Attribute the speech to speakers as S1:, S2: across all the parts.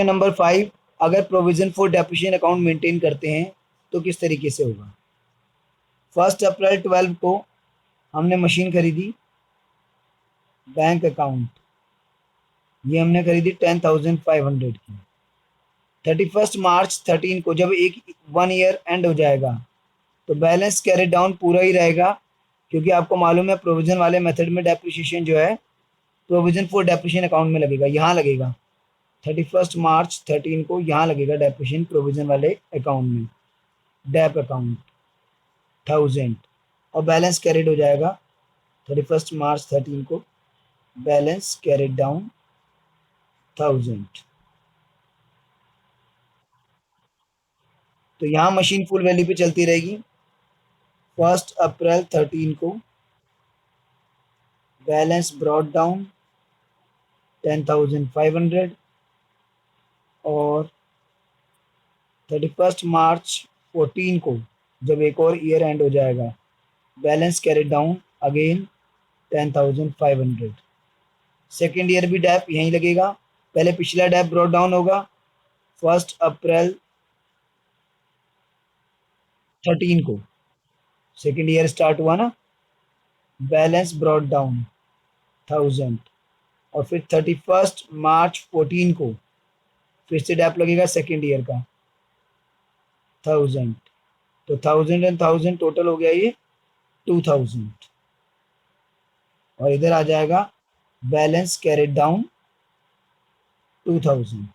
S1: Number 5, अगर provision for depreciation account maintain करते हैं तो किस तरीके से होगा। 1 अप्रैल 12 को हमने मशीन खरीदी, बैंक अकाउंट, ये हमने खरीदी 10,500 की। 31 मार्च 13 को जब 1 ईयर एंड हो जाएगा तो बैलेंस कैरी डाउन पूरा ही रहेगा, क्योंकि आपको मालूम है प्रोविजन वाले मेथड में डेप्रिसिएशन जो है प्रोविजन फॉर डेप्रिसिएशन अकाउंट में लगेगा, यहाँ लगेगा 31 मार्च 13 को यहाँ लगेगा डेप्रिसिएशन प्रोविजन वाले अकाउंट में, डेप अकाउंट 1000, और बैलेंस कैरिड हो जाएगा 31 मार्च 13 को, बैलेंस कैरिड डाउन 1000। तो यहाँ मशीन फुल वैल्यू पे चलती रहेगी। 1 अप्रैल 13 को बैलेंस ब्रॉट डाउन 10,500 और 31 मार्च 14 को जब एक और ईयर एंड हो जाएगा balance carried down again 10,500। Second year भी डैप यहीं लगेगा, पहले पिछला डैप ब्रॉट डाउन होगा 1 अप्रैल 13 को, सेकेंड ईयर स्टार्ट हुआ ना, बैलेंस ब्रॉट डाउन 1000, और फिर 31 मार्च 14 को फिर से डैप लगेगा सेकेंड ईयर का 1000, तो 1000 एंड 1000 टोटल हो गया ये 2000, और इधर आ जाएगा बैलेंस कैरिड डाउन 2000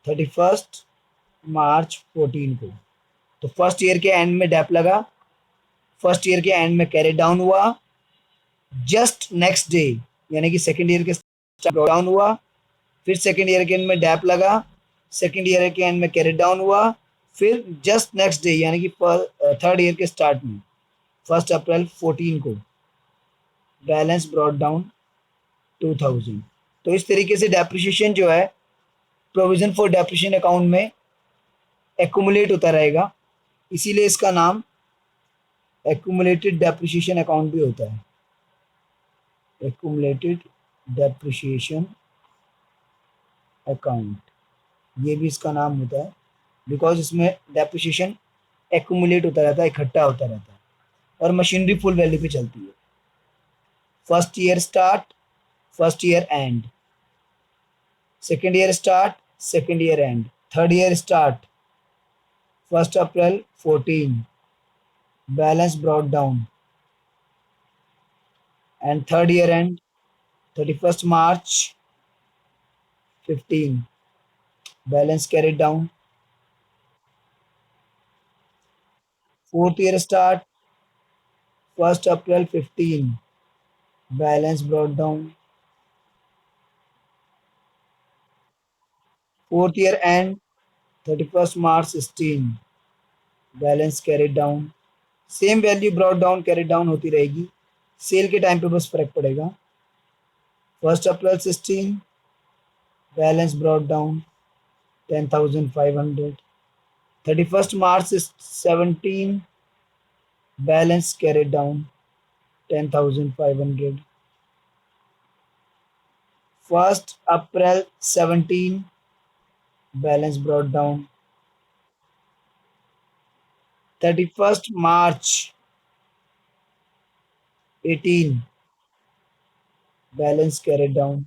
S1: 31 मार्च 14 को। तो फर्स्ट ईयर के एंड में डैप लगा, फर्स्ट ईयर के एंड में कैरिड डाउन हुआ, जस्ट नेक्स्ट डे यानी कि सेकेंड ईयर के डाउन हुआ, फिर सेकेंड ईयर के एंड में डैप लगा, सेकेंड ईयर के एंड में कैरिड डाउन हुआ, फिर जस्ट नेक्स्ट डे यानी कि थर्ड ईयर के स्टार्ट में 1 अप्रैल 14 को बैलेंस ब्रॉट डाउन 2000। तो इस तरीके से डेप्रिसिएशन जो है प्रोविजन फॉर डेप्रिसिएशन अकाउंट में एक्यूमुलेट होता रहेगा, इसीलिए इसका नाम एक्यूमुलेटेड डेप्रिसिएशन अकाउंट भी होता है, एक्यूमुलेटेड डेप्रिसिएशन अकाउंट, ये भी इसका नाम होता है, बिकॉज इसमें डेप्रिसिएशन एक्यूमुलेट होता रहता है, इकट्ठा होता रहता है, और मशीनरी फुल वैल्यू पे चलती है। First year start, first year and, second year start, second year and, third year start 1 April 14 balance brought down, and third year and 31 March 15 balance carried down. Fourth year start 1 April 15 balance brought down, fourth year and 31 March 16 balance carried down. Same value brought down carried down होती रहेगी, cell के time पे बस फर्क पड़ेगा। 1 अप्रैल 16 balance brought down 10,500, 31 मार्च 17 balance carried down 10,500, 1 अप्रैल 17 balance brought down, 31 मार्च 18 balance carried down,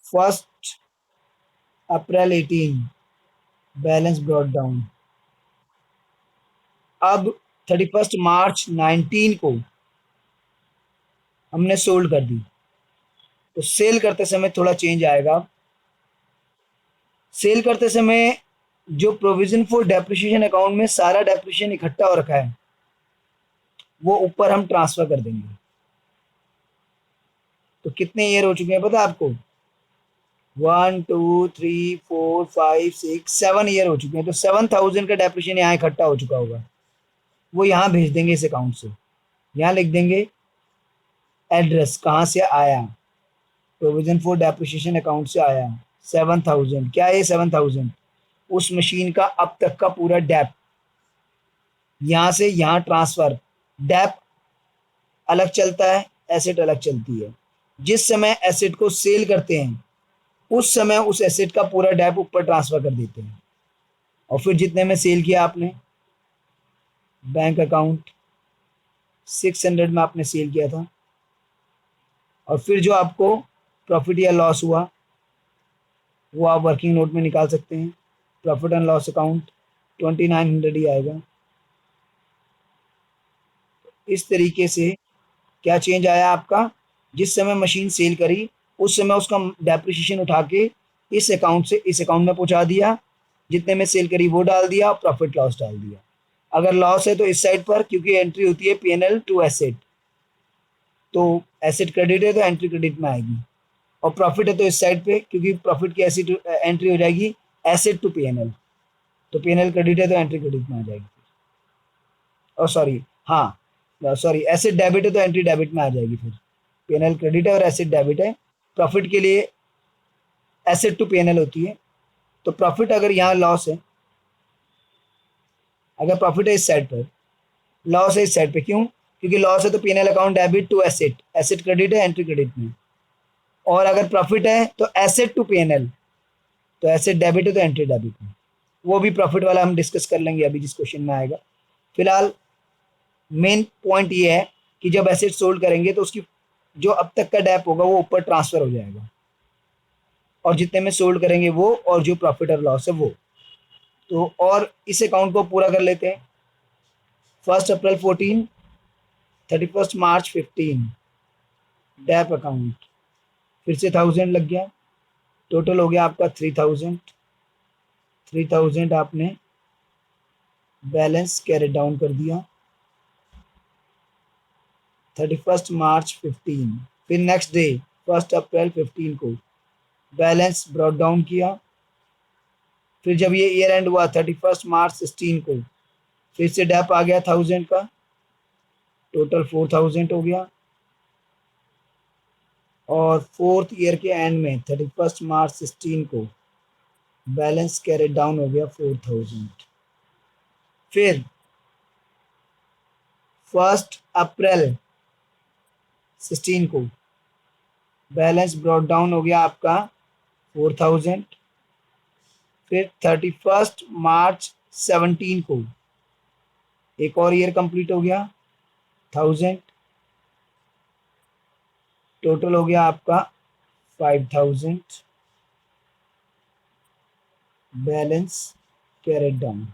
S1: 1 अप्रैल 18 balance brought down. अब 31 मार्च 19 को हमने सोल्ड कर दी, तो सेल करते समय थोड़ा चेंज आएगा। सेल करते समय जो प्रोविजन फॉर डेप्रिसिएशन अकाउंट में सारा डेप्रिसिएशन इकट्ठा हो रखा है वो ऊपर हम ट्रांसफर कर देंगे। तो कितने ईयर हो चुके हैं पता है आपको, 1 2 3 4 5 6 7 ईयर हो चुके हैं। तो 7,000 का डेप्रिसिएशन यहाँ इकट्ठा हो चुका होगा, वो यहाँ भेज देंगे इस अकाउंट से, यहाँ लिख देंगे एड्रेस कहाँ से आया, प्रोविजन फॉर डेप्रिसिएशन अकाउंट से आया 7,000। क्या है 7,000, उस मशीन का अब तक का पूरा डेप, यहाँ से यहाँ ट्रांसफर, डेप अलग चलता है, एसेट अलग चलती है। जिस समय एसेट को सेल करते हैं उस समय उस एसेट का पूरा डेप ऊपर ट्रांसफर कर देते हैं। और फिर जितने में सेल किया आपने, बैंक अकाउंट 600 में आपने सेल किया था, और फिर जो आपको प्रॉफिट या लॉस हुआ वो आप वर्किंग नोट में निकाल सकते हैं। प्रॉफिट एंड लॉस अकाउंट 2900 ही आएगा। इस तरीके से क्या चेंज आया आपका, जिस समय मशीन सेल करी उस समय उसका डेप्रिसिएशन उठा के इस अकाउंट से इस अकाउंट में पहुंचा दिया, जितने में सेल करी वो डाल दिया, प्रॉफिट लॉस डाल दिया। अगर लॉस है तो इस साइड पर, क्योंकि एंट्री होती है पीएनएल टू एसेट, तो एसेट क्रेडिट है तो एंट्री क्रेडिट में आएगी, और प्रॉफिट है तो इस साइड पे, क्योंकि प्रॉफिट की एसेट एंट्री हो जाएगी एसेट टू पीएनएल, तो पीएनएल क्रेडिट है तो एंट्री क्रेडिट में आ जाएगी। और सॉरी, हाँ सॉरी, एसेट डेबिट है तो एंट्री डेबिट में आ जाएगी। फिर पीएनएल क्रेडिट है और एसेट डेबिट है। प्रॉफिट के लिए एसेट टू पीएनएल होती है। तो प्रॉफिट अगर यहाँ लॉस है, अगर प्रॉफिट है इस साइड पर, लॉस है इस साइड पे, क्यों? क्योंकि लॉस है तो PNL account debit to asset, asset credit है एंट्री क्रेडिट में। और अगर प्रॉफिट है तो एसेट टू पीएनएल, तो एसेट डेबिट है तो एंट्री डेबिट में। वो भी प्रॉफिट वाला हम डिस्कस कर लेंगे अभी जिस क्वेश्चन में आएगा। फिलहाल मेन पॉइंट ये है कि जब एसेट सोल्ड करेंगे तो उसकी जो अब तक का डेप होगा वो ऊपर ट्रांसफर हो जाएगा, और जितने में सोल्ड करेंगे वो, और जो प्रॉफिट और लॉस है वो। तो और इस अकाउंट को पूरा कर लेते हैं। 1 अप्रैल 14, 31 मार्च 15, डेप अकाउंट फिर से 1000 लग गया, टोटल हो गया आपका 3000। 3000 आपने बैलेंस कैरी डाउन कर दिया 31 मार्च 15। फिर नेक्स्ट डे 1 अप्रैल 15 को बैलेंस ब्रॉट डाउन किया। फिर जब ये ईयर एंड हुआ 31 मार्च 16 को, फिर से डेप आ गया 1000 का, टोटल 4000 हो गया। और फोर्थ ईयर के एंड में 31 मार्च 16 को बैलेंस कैरी डाउन हो गया 4000। फिर 1 अप्रैल 16 को बैलेंस ब्रॉट डाउन हो गया आपका 4000। फिर 31 मार्च 17 को एक और ईयर कंप्लीट हो गया 1000, टोटल हो गया आपका 5000, बैलेंस कैरेड डाउन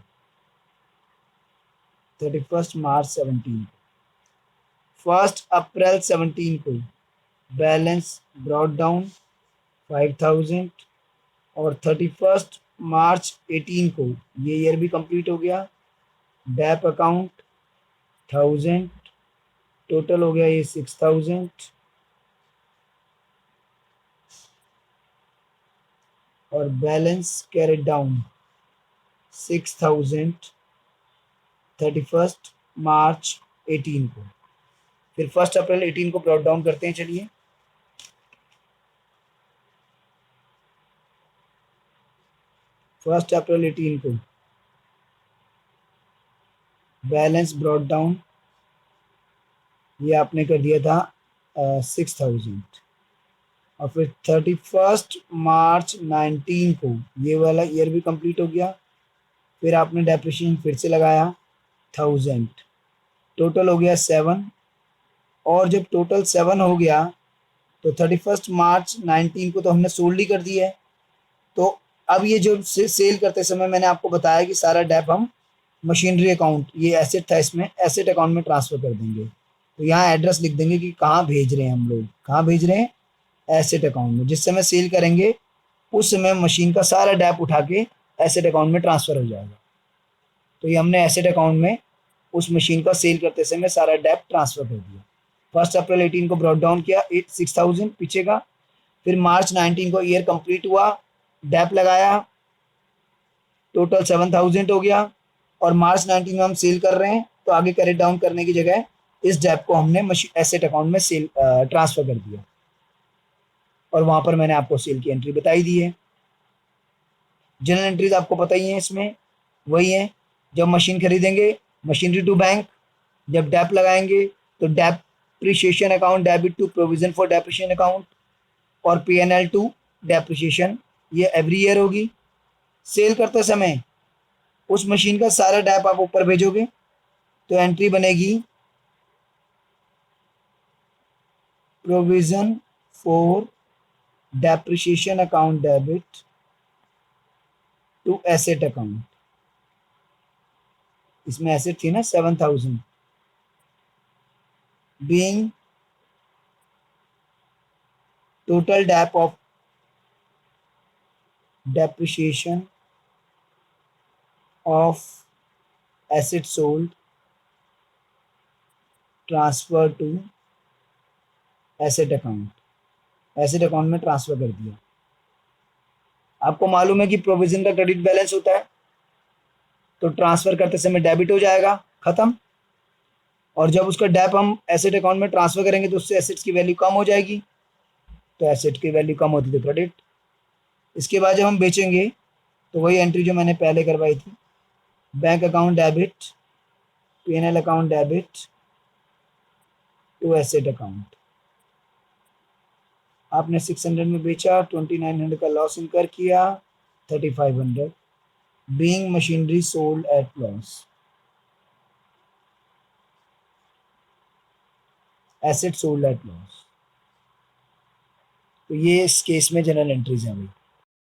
S1: 31 मार्च 17। 1 अप्रैल 17 को बैलेंस ब्रॉट डाउन 5000, और 31 मार्च 18 को ये ईयर भी कंप्लीट हो गया। डेप अकाउंट 1000, टोटल हो गया ये 6000, और बैलेंस कैरेड डाउन 6000 31 मार्च 18 को। फिर 1 अप्रैल 18 को ब्रॉट डाउन करते हैं, चलिए। 1 अप्रैल 18 को बैलेंस ब्रॉट डाउन, ये आपने कर दिया था 6000। और फिर 31 मार्च 19 को ये वाला ईयर भी कंप्लीट हो गया। फिर आपने डेप्रिसिएशन फिर से लगाया 1000, टोटल हो गया 7। और जब टोटल 7 हो गया तो 31 मार्च 19 को तो हमने सोल्ड ही कर दिया है। तो अब ये जो सेल करते समय मैंने आपको बताया कि सारा डेप हम मशीनरी अकाउंट, ये एसेट था, इसमें एसेट अकाउंट में ट्रांसफ़र कर देंगे। तो यहाँ एड्रेस लिख देंगे कि कहाँ भेज रहे हैं हम लोग, कहाँ भेज रहे हैं, एसेट अकाउंट में। जिस समय सेल करेंगे उस समय मशीन का सारा डेप उठा के एसेट अकाउंट में ट्रांसफ़र हो जाएगा। तो ये हमने एसेट अकाउंट में उस मशीन का सेल करते समय सारा डेप ट्रांसफ़र कर दिया। 1 अप्रैल 18 को ब्रॉट डाउन किया 6000 पीछे का। फिर मार्च 19 को ईयर कंप्लीट हुआ, डेप लगाया, टोटल 7000 हो गया। और मार्च 19 में हम सेल कर रहे हैं, तो आगे कैरेट डाउन करने की जगह इस डेप को हमने एसेट अकाउंट में सेल ट्रांसफ़र कर दिया, और वहाँ पर मैंने आपको सेल की एंट्री बताई दी है। जनरल एंट्रीज आपको पता ही है, इसमें वही है। जब मशीन खरीदेंगे, मशीनरी टू बैंक, जब डेप लगाएंगे तो dep depreciation account debit to provision for depreciation account और P&L टू डेप्रिशिएशन, ये एवरी ईयर होगी। सेल करते समय उस मशीन का सारा डेप आप ऊपर भेजोगे तो एंट्री बनेगी provision for depreciation account debit to asset account. इसमें एसेट थी ना 7,000, being total dep of depreciation of asset sold transfer to asset account, asset account में ट्रांसफर कर दिया। आपको मालूम है कि प्रोविजन का क्रेडिट बैलेंस होता है, तो ट्रांसफर करते समय डेबिट हो जाएगा, खत्म। और जब उसका डेप हम एसेट अकाउंट में ट्रांसफर करेंगे तो उससे एसेट्स की वैल्यू कम हो जाएगी, तो एसेट की वैल्यू कम होती है क्रेडिट। इसके बाद जब हम बेचेंगे तो वही एंट्री जो मैंने पहले करवाई थी, bank account debit, P&L account debit to asset account. आपने 600 में बेचा, 2900 का लॉस इनकर किया, 3500 being machinery sold at loss, asset sold at loss. तो ये इस केस में जनरल एंट्रीज हैं भाई।